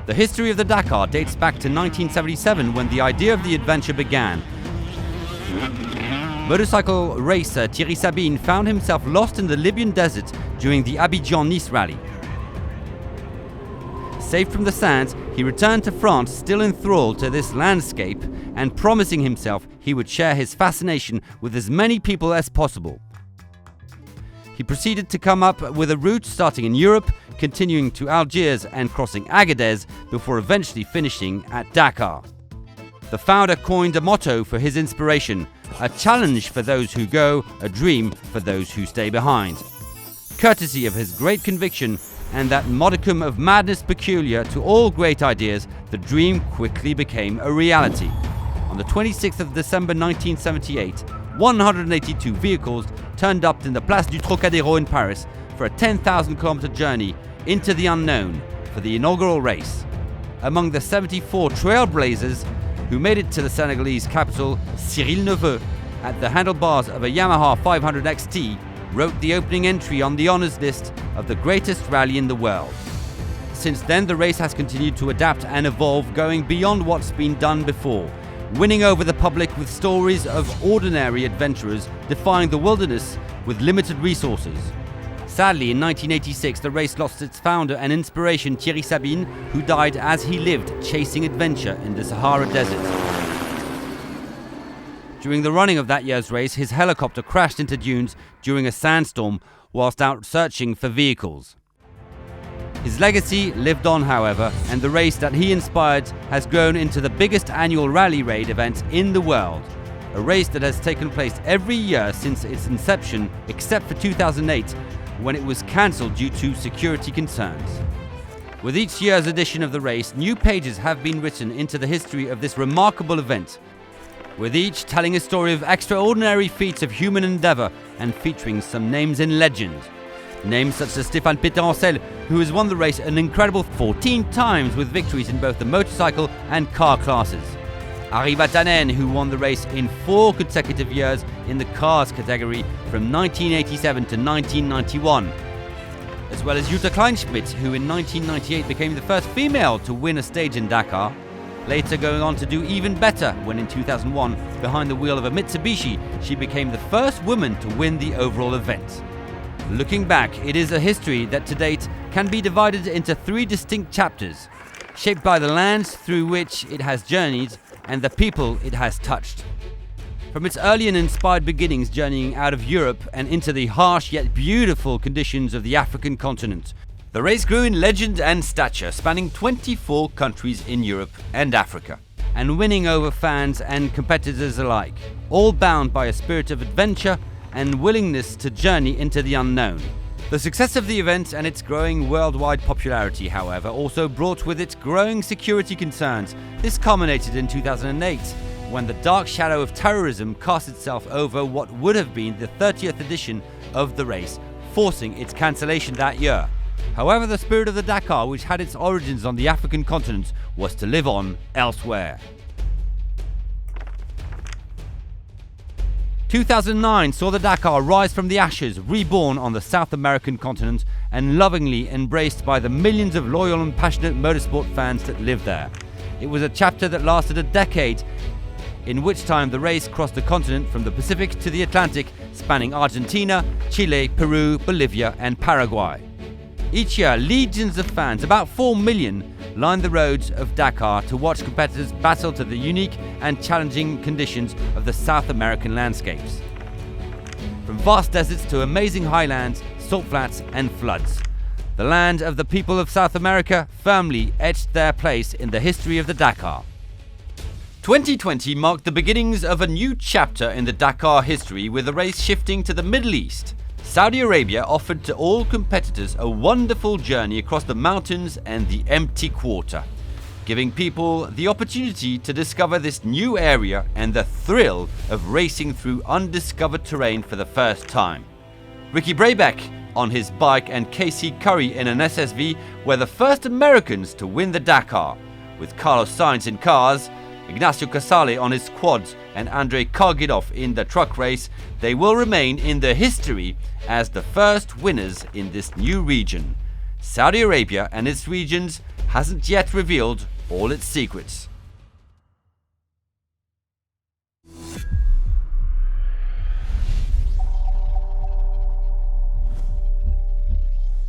The history of the Dakar dates back to 1977 when the idea of the adventure began. Motorcycle racer Thierry Sabine found himself lost in the Libyan desert during the Abidjan-Nice rally. Saved from the sands, he returned to France still enthralled to this landscape and promising himself he would share his fascination with as many people as possible. He proceeded to come up with a route starting in Europe, continuing to Algiers and crossing Agadez before eventually finishing at Dakar. The founder coined a motto for his inspiration: a challenge for those who go, a dream for those who stay behind. Courtesy of his great conviction and that modicum of madness peculiar to all great ideas, the dream quickly became a reality. On the 26th of December 1978, 182 vehicles turned up in the Place du Trocadéro in Paris for a 10,000-kilometer journey into the unknown for the inaugural race. Among the 74 trailblazers who made it to the Senegalese capital, Cyril Neveu, at the handlebars of a Yamaha 500 XT, wrote the opening entry on the honours list of the greatest rally in the world. Since then, the race has continued to adapt and evolve, going beyond what's been done before, winning over the public with stories of ordinary adventurers defying the wilderness with limited resources. Sadly, in 1986, the race lost its founder and inspiration, Thierry Sabine, who died as he lived chasing adventure in the Sahara Desert. During the running of that year's race, his helicopter crashed into dunes during a sandstorm whilst out searching for vehicles. His legacy lived on, however, and the race that he inspired has grown into the biggest annual rally raid event in the world. A race that has taken place every year since its inception, except for 2008, when it was cancelled due to security concerns. With each year's edition of the race, new pages have been written into the history of this remarkable event, with each telling a story of extraordinary feats of human endeavour and featuring some names in legend. Names such as Stéphane Péterancel, who has won the race an incredible 14 times with victories in both the motorcycle and car classes. Harry Vatanen, who won the race in 4 consecutive years in the cars category from 1987 to 1991. As well as Jutta Kleinschmidt, who in 1998 became the first female to win a stage in Dakar, later going on to do even better when in 2001, behind the wheel of a Mitsubishi, she became the first woman to win the overall event. Looking back, it is a history that to date can be divided into 3 distinct chapters, shaped by the lands through which it has journeyed and the people it has touched. From its early and inspired beginnings journeying out of Europe and into the harsh yet beautiful conditions of the African continent, the race grew in legend and stature, spanning 24 countries in Europe and Africa, and winning over fans and competitors alike, all bound by a spirit of adventure and willingness to journey into the unknown. The success of the event and its growing worldwide popularity, however, also brought with it growing security concerns. This culminated in 2008, when the dark shadow of terrorism cast itself over what would have been the 30th edition of the race, forcing its cancellation that year. However, the spirit of the Dakar, which had its origins on the African continent, was to live on elsewhere. 2009 saw the Dakar rise from the ashes, reborn on the South American continent and lovingly embraced by the millions of loyal and passionate motorsport fans that live there. It was a chapter that lasted a decade, in which time the race crossed the continent from the Pacific to the Atlantic, spanning Argentina, Chile, Peru, Bolivia and Paraguay. Each year, legions of fans, about 4 million, lined the roads of Dakar to watch competitors battle to the unique and challenging conditions of the South American landscapes. From vast deserts to amazing highlands, salt flats and floods, the land of the people of South America firmly etched their place in the history of the Dakar. 2020 marked the beginnings of a new chapter in the Dakar history, with the race shifting to the Middle East. Saudi Arabia offered to all competitors a wonderful journey across the mountains and the empty quarter, giving people the opportunity to discover this new area and the thrill of racing through undiscovered terrain for the first time. Ricky Brabeck on his bike and Casey Curry in an SSV were the first Americans to win the Dakar, with Carlos Sainz in cars, Ignacio Casale on his quads and Andrei Kargidov in the truck race. They will remain in the history as the first winners in this new region. Saudi Arabia and its regions hasn't yet revealed all its secrets.